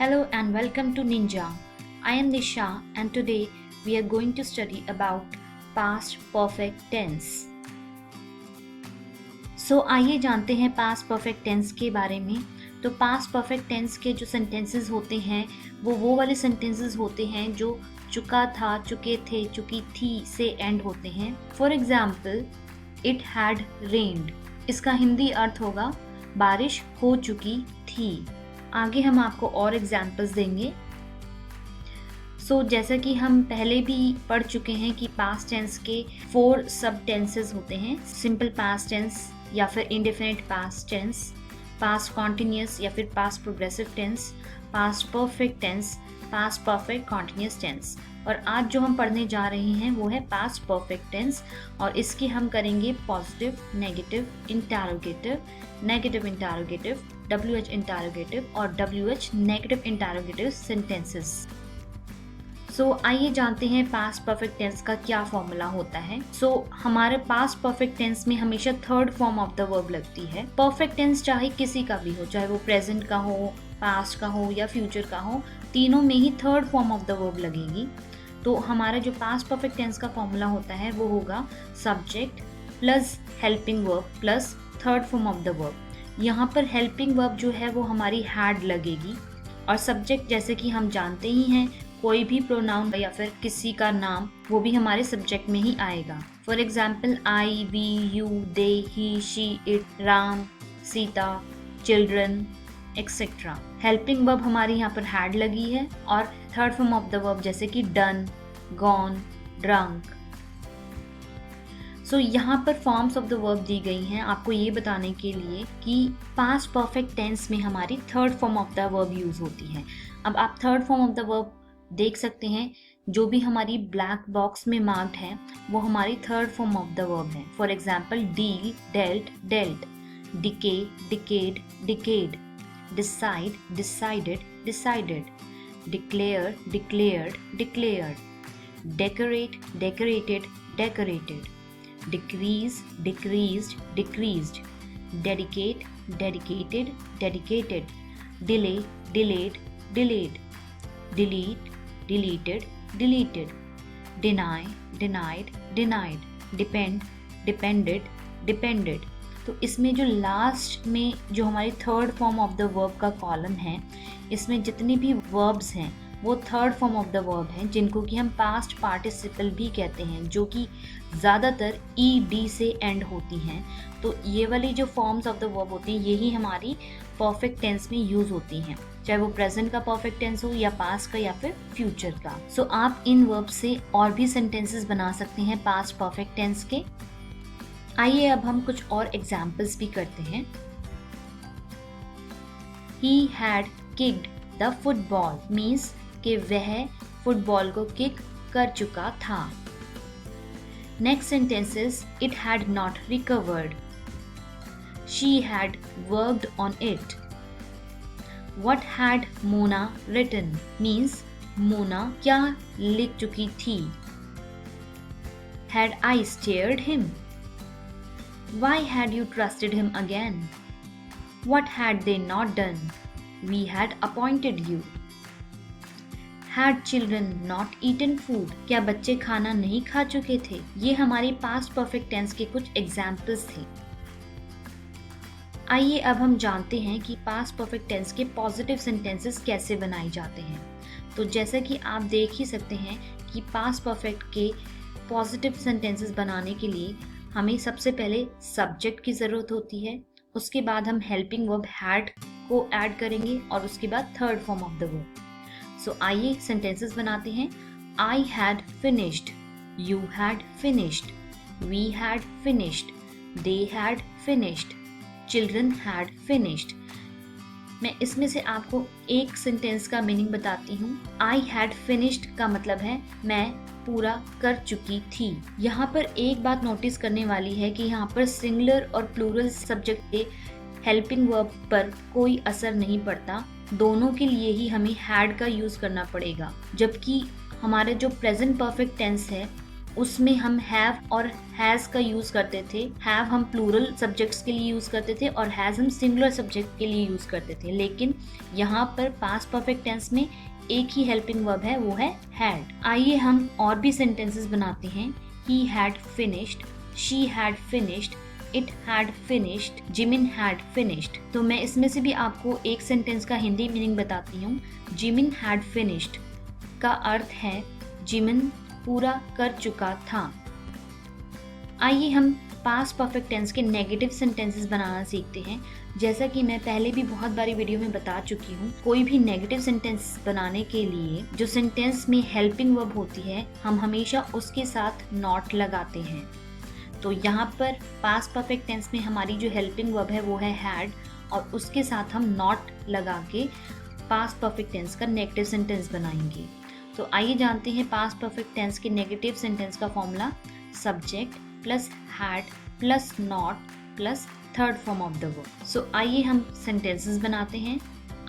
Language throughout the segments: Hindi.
Hello and welcome to Ninja. I am Nisha and today we are going to study about past perfect tense. आइए जानते हैं past perfect tense के बारे में। तो past perfect tense के जो sentences होते हैं वो वाले sentences होते हैं जो चुका था, चुके थे, चुकी थी से end होते हैं। For example, it had rained. इसका हिंदी अर्थ होगा बारिश हो चुकी थी। आगे हम आपको और एग्जाम्पल्स देंगे। जैसा कि हम पहले भी पढ़ चुके हैं कि पास्ट टेंस के 4 सब टेंसेस होते हैं, सिंपल पास्ट टेंस या फिर indefinite past tense, past continuous या फिर past progressive tense, past perfect tense, past perfect continuous tense. और आज जो हम पढ़ने जा रहे हैं वो है पास्ट परफेक्ट टेंस और इसकी हम करेंगे positive, negative, interrogative, WH interrogative और WH नेगेटिव इंटरोगेटिव सेंटेंसेस। आइए जानते हैं पास्ट परफेक्ट टेंस का क्या फॉर्मूला होता है। हमारे पास्ट परफेक्ट टेंस में हमेशा third form of the verb लगती है। परफेक्ट टेंस चाहे किसी का भी हो, चाहे वो प्रेजेंट का हो, पास्ट का हो या फ्यूचर का हो, तीनों में ही third form of the verb लगेगी। तो हमारा जो पास्ट परफेक्ट टेंस का फॉर्मूला होता है वो होगा subject plus helping verb plus third form of the verb. यहाँ पर हेल्पिंग वर्ब जो है वो हमारी हैड लगेगी और सब्जेक्ट जैसे कि हम जानते ही हैं, कोई भी प्रोनाउन या फिर किसी का नाम वो भी हमारे सब्जेक्ट में ही आएगा। For example I, we, you, they, he, she, it, Ram, Sita, children etcetera. Helping verb हमारी यहाँ पर हैड लगी है और third form of the verb जैसे कि डन, गॉन, ड्रंक। यहाँ पर फॉर्म्स ऑफ द वर्ब दी गई हैं आपको ये बताने के लिए कि पास्ट परफेक्ट टेंस में हमारी third form of the verb use होती है। अब आप third form of the verb देख सकते हैं, जो भी हमारी ब्लैक बॉक्स में मार्क्ड है वो हमारी third form of the verb है। For example deal, dealt, dealt, decay, decayed, decayed, decide, decided, decided, declare, declared, declared, decorate, decorated, decorated, decrease, decreased, decreased, dedicate, dedicated, dedicated, delay, delayed, delayed, delete, deleted, deleted, deny, denied, denied, depend, depended, depended। तो इसमें जो लास्ट में जो हमारी third form of the verb का कॉलम है, इसमें जितनी भी वर्ब्स हैं वो third form of the verb हैं, जिनको कि हम पास्ट पार्टिसिपल भी कहते हैं, जो कि ज़्यादातर ed से एंड होती हैं। तो ये वाली जो फॉर्म्स ऑफ द वर्ब होती हैं यही हमारी परफेक्ट टेंस में यूज़ होती हैं, चाहे वो प्रेजेंट का परफेक्ट टेंस हो या पास्ट का या फिर फ्यूचर का। आप इन वर्ब से और भी सेंटेंसेस बना सकते हैं पास्ट परफेक्ट टेंस के। आइए अब हम कुछ और एग्जाम्पल्स भी करते हैं। He had kicked the football means कि वह फुटबॉल को किक कर चुका था। Next sentence is it had not recovered, she had worked on it. What had Mona written means Mona क्या लिख चुकी थी। Had I stared him, why had you trusted him again. What had they not done, we had appointed you. Had children not eaten food? क्या बच्चे खाना नहीं खा चुके थे। ये हमारी पास्ट परफेक्ट टेंस के कुछ एग्जाम्पल्स थे। आइए अब हम जानते हैं कि पास्ट परफेक्ट टेंस के पॉजिटिव सेंटेंसेस कैसे बनाए जाते हैं। तो जैसा कि आप देख ही सकते हैं कि पास्ट परफेक्ट के पॉजिटिव सेंटेंसेस बनाने के लिए हमें सबसे पहले सब्जेक्ट की ज़रूरत होती है, उसके बाद हम हेल्पिंग वर्ब हैड को ऐड करेंगे और उसके बाद third form of the verb. आइए सेंटेंसेस बनाते हैं। I had finished, you had finished, we had finished, they had finished, children had finished। मैं इसमें से आपको एक सेंटेंस का मीनिंग बताती हूँ। I had finished का मतलब है मैं पूरा कर चुकी थी। यहाँ पर एक बात नोटिस करने वाली है कि यहाँ पर सिंगुलर और प्लूरल सब्जेक्ट के हेल्पिंग वर्ब पर कोई असर नहीं पड़ता, दोनों के लिए ही हमें हैड का यूज़ करना पड़ेगा। जबकि हमारे जो प्रेजेंट परफेक्ट टेंस है उसमें हम हैव और हैज़ का यूज़ करते थे। हैव हम प्लूरल सब्जेक्ट्स के लिए यूज़ करते थे और हैज़ हम सिंगुलर सब्जेक्ट के लिए यूज़ करते थे। लेकिन यहाँ पर पास्ट परफेक्ट टेंस में एक ही हेल्पिंग वर्ब है, वो है हैड। आइए हम और भी सेंटेंसेस बनाते हैं। He had finished, she had finished, it had finished, Jimin had finished. तो मैं इसमें से भी आपको एक सेंटेंस का हिंदी मीनिंग बताती हूँ। जिमिन हैड फिनिश्ड का अर्थ है जिमिन पूरा कर चुका था। आइए हम पास्ट परफेक्ट टेंस के नेगेटिव सेंटेंसेस बनाना सीखते हैं। जैसा कि मैं पहले भी बहुत बारी वीडियो में बता चुकी हूँ, कोई भी नेगेटिव सेंटेंस बनाने के लिए जो सेंटेंस में हेल्पिंग वर्ब होती है, हम हमेशा उसके साथ नॉट लगाते हैं। तो यहाँ पर पास्ट परफेक्ट टेंस में हमारी जो हेल्पिंग वर्ब है वो है हैड, और उसके साथ हम नॉट लगा के पास्ट परफेक्ट टेंस का नेगेटिव सेंटेंस बनाएंगे। तो आइए जानते हैं पास्ट परफेक्ट टेंस के नेगेटिव सेंटेंस का formula. Subject plus had plus not plus third form of the verb. So आइए हम सेंटेंसेस बनाते हैं।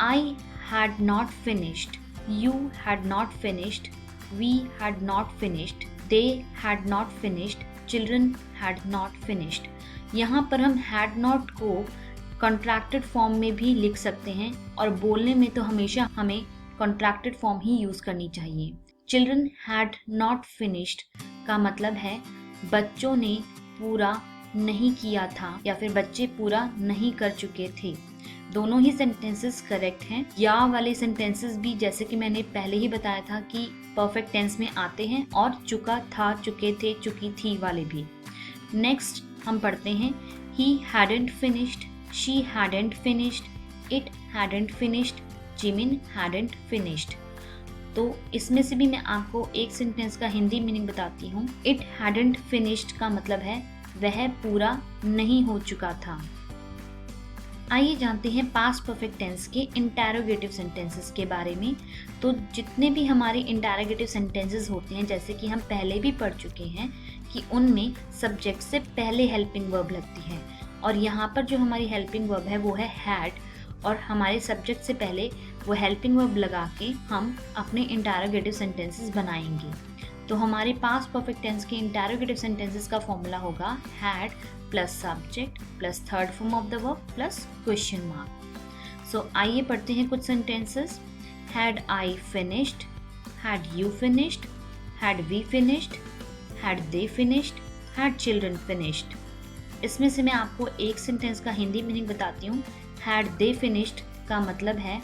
I had not finished, you had not finished, we had not finished, they had not finished, children had not finished. यहाँ पर हम हैड नॉट को कॉन्ट्रैक्टेड फॉर्म में भी लिख सकते हैं, और बोलने में तो हमेशा हमें कॉन्ट्रैक्टेड फॉर्म ही यूज करनी चाहिए। चिल्ड्रन हैड नॉट फिनिश्ड का मतलब है बच्चों ने पूरा नहीं किया था, या फिर बच्चे पूरा नहीं कर चुके थे। दोनों ही सेंटेंसेस करेक्ट हैं। या वाले सेंटेंसेस भी, जैसे कि मैंने पहले ही बताया था, कि परफेक्ट टेंस में आते हैं, और चुका था, चुके थे, चुकी थी वाले भी। नेक्स्ट हम पढ़ते हैं he hadn't finished, she hadn't finished, it hadn't finished, Jimin hadn't finished. तो इसमें से भी मैं आपको एक सेंटेंस का हिंदी मीनिंग बताती हूँ। इट हैडंट फिनिश्ड का मतलब है वह पूरा नहीं हो चुका था। आइए जानते हैं पास्ट परफेक्ट टेंस के इंटरोगेटिव सेंटेंसेस के बारे में। तो जितने भी हमारे इंटरोगेटिव सेंटेंसेस होते हैं, जैसे कि हम पहले भी पढ़ चुके हैं कि उनमें सब्जेक्ट से पहले हेल्पिंग वर्ब लगती है, और यहाँ पर जो हमारी हेल्पिंग वर्ब है वो है हैड, और हमारे सब्जेक्ट से पहले वो हेल्पिंग वर्ब लगा के हम अपने इंटरोगेटिव सेंटेंसेस बनाएंगे। तो हमारे पास्ट परफेक्ट टेंस के इंटरोगेटिव सेंटेंसेस का फॉर्मूला होगा had plus subject plus third form of the verb plus question mark. So आइए पढ़ते हैं कुछ sentences. Had I finished, had you finished, had we finished, had they finished, had children finished. इसमें से मैं आपको एक सेंटेंस का हिंदी मीनिंग बताती हूँ। हैड दे फिनिश्ड का मतलब है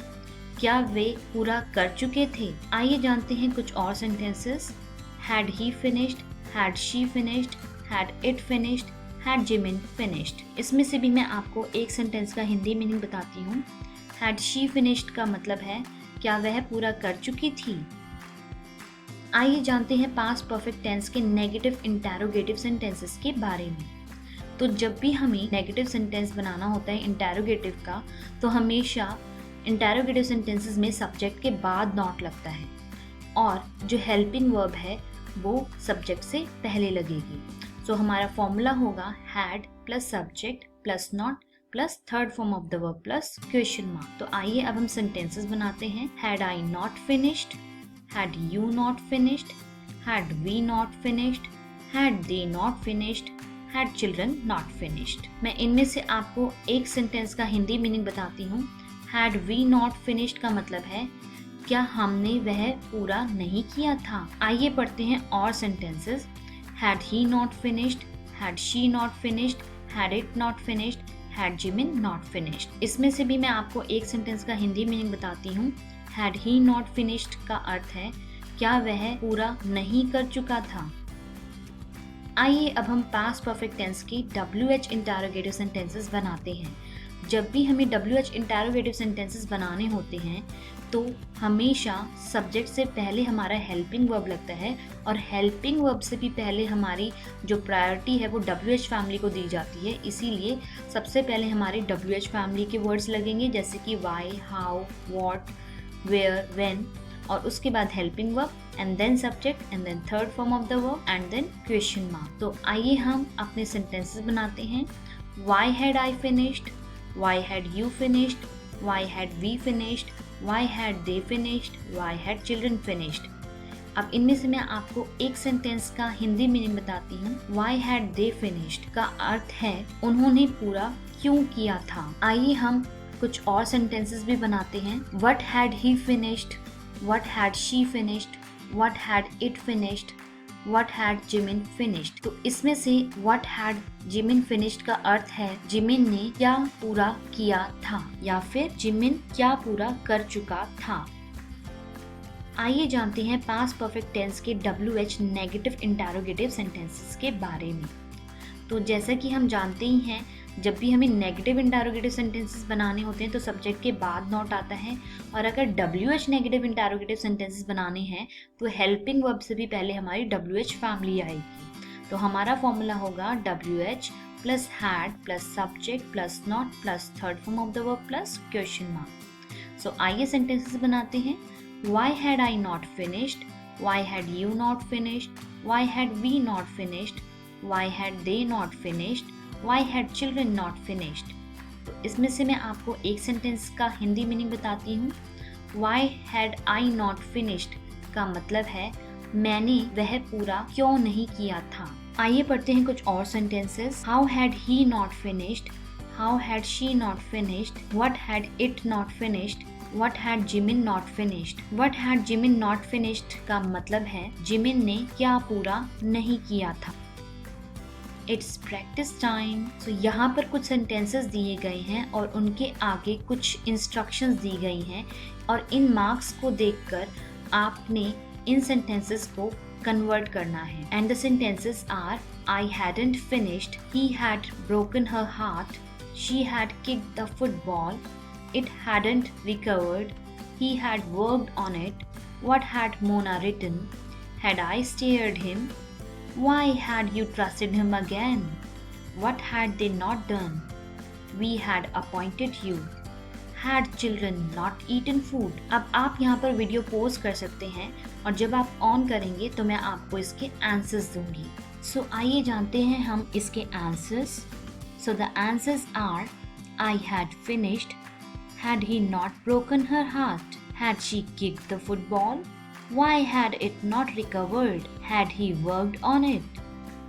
क्या वे पूरा कर चुके थे। आइए जानते हैं कुछ और sentences. Had he finished, had she finished, had it finished, had Jimin finished. इसमें से भी मैं आपको एक सेंटेंस का हिंदी मीनिंग बताती हूँ। हैड शी फिनिश्ड का मतलब है क्या वह पूरा कर चुकी थी। आइए जानते हैं पास्ट परफेक्ट टेंस के नेगेटिव इंटरोगेटिव सेंटेंसेस के बारे में। तो जब भी हमें नेगेटिव सेंटेंस बनाना होता है इंटरोगेटिव का, तो हमेशा इंटरोगेटिव सेंटेंसेस में सब्जेक्ट के बाद नॉट लगता है, और जो हेल्पिंग वर्ब है वो सब्जेक्ट से पहले लगेगी। सो हमारा फॉर्मूला होगा had plus subject plus not plus third form of the verb plus question mark. तो आइए अब हम सेंटेंसेस बनाते हैं। Had I not finished, had you not finished, had we not finished, had they not finished, had children not finished. मैं इनमें से आपको एक सेंटेंस का हिंदी मीनिंग बताती हूँ। हैड वी नॉट फिनिश्ड का मतलब है क्या हमने वह पूरा नहीं किया था। आइए पढ़ते हैं और sentences. Had he not finished, had she not finished, had it not finished, had Jimin not finished. इसमें से भी मैं आपको एक सेंटेंस का हिंदी मीनिंग बताती हूँ। हैड ही नॉट फिनिश्ड का अर्थ है क्या वह पूरा नहीं कर चुका था। आइए अब हम पास्ट परफेक्ट टेंस की WH इंटरोगेटिव सेंटेंसेस बनाते हैं। जब भी हमें WH इंटरोगेटिव सेंटेंसेस बनाने होते हैं तो हमेशा सब्जेक्ट से पहले हमारा हेल्पिंग वर्ब लगता है, और हेल्पिंग वर्ब से भी पहले हमारी जो प्रायोरिटी है वो WH फैमिली को दी जाती है। इसीलिए सबसे पहले हमारे WH फैमिली के वर्ड्स लगेंगे, जैसे कि why, how, what, where, when, और उसके बाद helping verb and then subject and then third form of the verb and then question mark. तो आइए हम अपने सेंटेंसेस बनाते हैं। Why had I finished, why had you finished, why had we finished, why had they finished, why had children finished. अब इनमें से मैं आपको एक सेंटेंस का हिंदी मीनिंग बताती हूँ। Why had they finished का अर्थ है उन्होंने पूरा क्यों किया था। आइए हम कुछ और सेंटेंसेस भी बनाते हैं। What had he finished? What had she finished? What had it finished? What had Jimin finished? तो इसमें से What had Jimin finished का अर्थ है जिमिन ने क्या पूरा किया था या फिर जिमिन क्या पूरा कर चुका था। आइए जानते हैं पास्ट परफेक्ट टेंस के WH नेगेटिव इंटरोगेटिव सेंटेंसेस के बारे में। तो जैसा कि हम जानते ही हैं, जब भी हमें नेगेटिव इंटरोगेटिव सेंटेंसेस बनाने होते हैं तो सब्जेक्ट के बाद नॉट आता है, और अगर WH नेगेटिव इंटरोगेटिव सेंटेंसेस बनाने हैं तो हेल्पिंग वर्ब से भी पहले हमारी WH फैमिली आएगी। तो हमारा फॉर्मूला होगा WH plus had plus subject plus not plus third form of the verb plus question mark. So आइए सेंटेंसेस बनाते हैं। Why had I not finished? Why had you not finished? Why had we not finished? Why had they not finished? Why had children not finished? तो इसमें से मैं आपको एक सेंटेंस का हिंदी मीनिंग बताती हूँ। Why had I not finished का मतलब है मैंने वह पूरा क्यों नहीं किया था। आइए पढ़ते हैं कुछ और sentences. How had he not finished? How had she not finished? What had it not finished? What had Jimin not finished? What had Jimin not finished का मतलब है जिमिन ने क्या पूरा नहीं किया था। It's practice time। So यहाँ पर कुछ सेंटेंसेस दिए गए हैं और उनके आगे कुछ इंस्ट्रक्शंस दी गई हैं, और इन मार्क्स को देखकर आपने इन सेंटेंसेस को कन्वर्ट करना है। And the sentences are: I hadn't finished, he had broken her heart, she had kicked the football, it hadn't recovered, he had worked on it, what had Mona written, had I stared him, why had you trusted him again, what had they not done, we had appointed you, had children not eaten food। अब आप यहाँ पर वीडियो पॉज कर सकते हैं और जब आप ऑन करेंगे तो मैं आपको इसके आंसर्स दूंगी। सो आइए जानते हैं हम इसके answers. So the answers are: I had finished, had he not broken her heart, had she kicked the football, why had it not recovered, had he worked on it,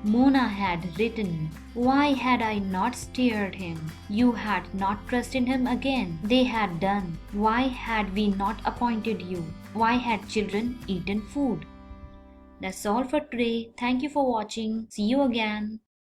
Mona had written, why had I not stared him, you had not trusted him again, they had done, why had we not appointed you, why had children eaten food। That's all for today. Thank you for watching. See you again.